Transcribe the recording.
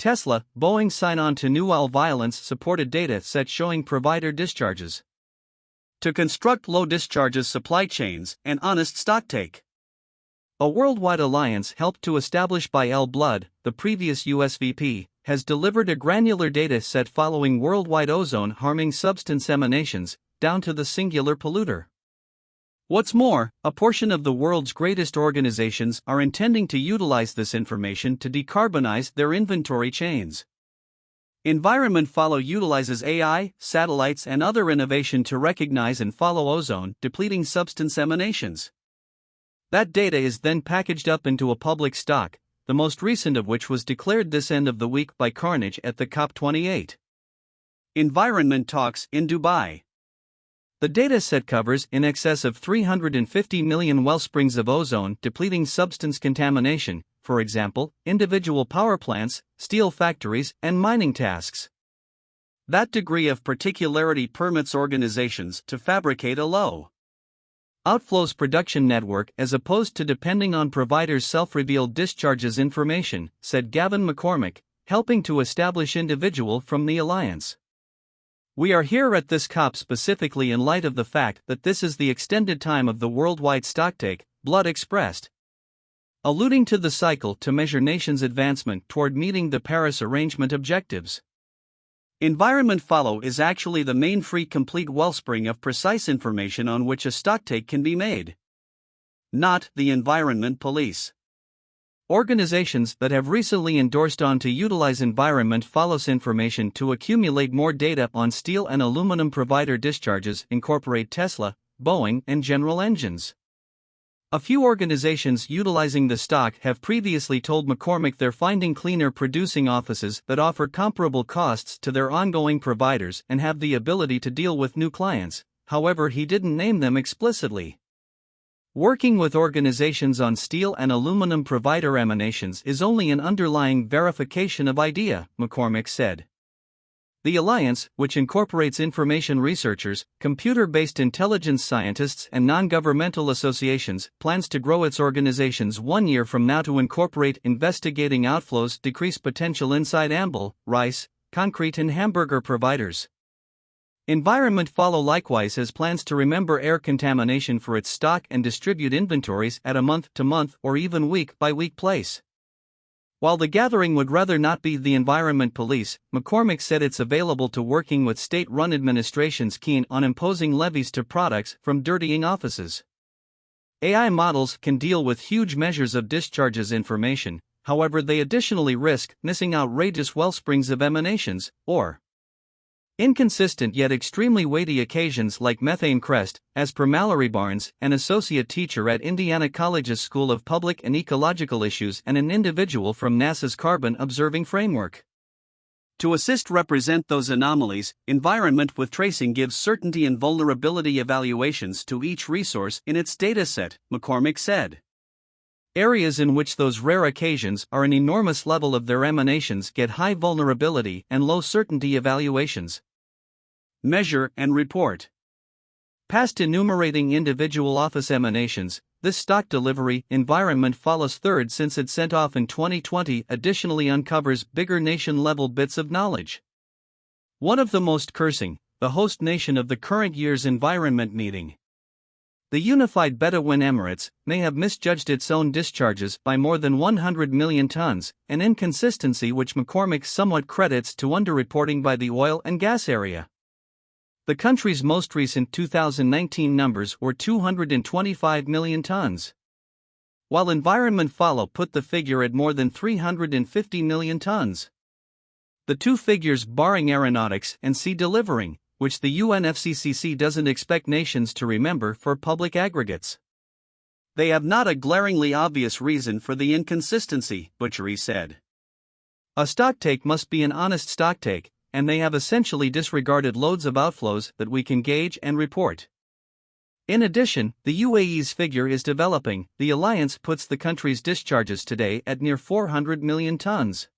Tesla, Boeing sign on to new violence-supported data set showing provider discharges. To construct low discharges supply chains and honest stocktake. A worldwide alliance helped to establish by L. Blood, the previous US VP, has delivered a granular data set following worldwide ozone-harming substance emanations, down to the singular polluter. What's more, a portion of the world's greatest organizations are intending to utilize this information to decarbonize their inventory chains. Environment Follow utilizes AI, satellites, and other innovation to recognize and follow ozone-depleting substance emanations. That data is then packaged up into a public stock, the most recent of which was declared this end of the week by Carnage at the COP28 Environment Talks in Dubai. The dataset covers in excess of 350 million wellsprings of ozone-depleting substance contamination, for example, individual power plants, steel factories, and mining tasks. That degree of particularity permits organizations to fabricate a low outflows production network as opposed to depending on providers' self-revealed discharges information, said Gavin McCormick, helping to establish individual from the alliance. We are here at this COP specifically in light of the fact that this is the extended time of the worldwide stocktake, Blood expressed. Alluding to the cycle to measure nations' advancement toward meeting the Paris Arrangement objectives. Environment Follow is actually the main free complete wellspring of precise information on which a stocktake can be made. Not the Environment Police. Organizations that have recently endorsed on to utilize Environment Follow's information to accumulate more data on steel and aluminum provider discharges incorporate Tesla, Boeing, and General Engines. A few organizations utilizing the stock have previously told McCormick they're finding cleaner producing offices that offer comparable costs to their ongoing providers and have the ability to deal with new clients, however, he didn't name them explicitly. Working with organizations on steel and aluminum provider emanations is only an underlying verification of idea, McCormick said. The alliance, which incorporates information researchers, computer-based intelligence scientists, and non-governmental associations, plans to grow its organizations 1 year from now to incorporate investigating outflows, decrease potential inside amble, rice, concrete, and hamburger providers. Environment Follow likewise has plans to remember air contamination for its stock and distribute inventories at a month-to-month or even week-by-week place. While the gathering would rather not be the Environment Police, McCormick said it's available to working with state-run administrations keen on imposing levies to products from dirtying offices. AI models can deal with huge measures of discharges information, however they additionally risk missing outrageous wellsprings of emanations, or inconsistent yet extremely weighty occasions like methane crest, as per Mallory Barnes, an associate teacher at Indiana College's School of Public and Ecological Issues and an individual from NASA's Carbon Observing Framework. To assist represent those anomalies, Environment with Tracing gives certainty and vulnerability evaluations to each resource in its dataset, McCormick said. Areas in which those rare occasions are an enormous level of their emanations get high vulnerability and low certainty evaluations. Measure and report. Past enumerating individual office emanations, this stock delivery Environment Follows third since it sent off in 2020 additionally uncovers bigger nation-level bits of knowledge. One of the most cursing, the host nation of the current year's environment meeting. The unified Bedouin Emirates may have misjudged its own discharges by more than 100 million tons, an inconsistency which McCormick somewhat credits to underreporting by the oil and gas area. The country's most recent 2019 numbers were 225 million tons. While Environment Follow put the figure at more than 350 million tons. The two figures barring aeronautics and sea delivering, which the UNFCCC doesn't expect nations to remember for public aggregates. They have not a glaringly obvious reason for the inconsistency, Butchery said. A stocktake must be an honest stocktake, and they have essentially disregarded loads of outflows that we can gauge and report. In addition, the UAE's figure is developing. The alliance puts the country's discharges today at near 400 million tons.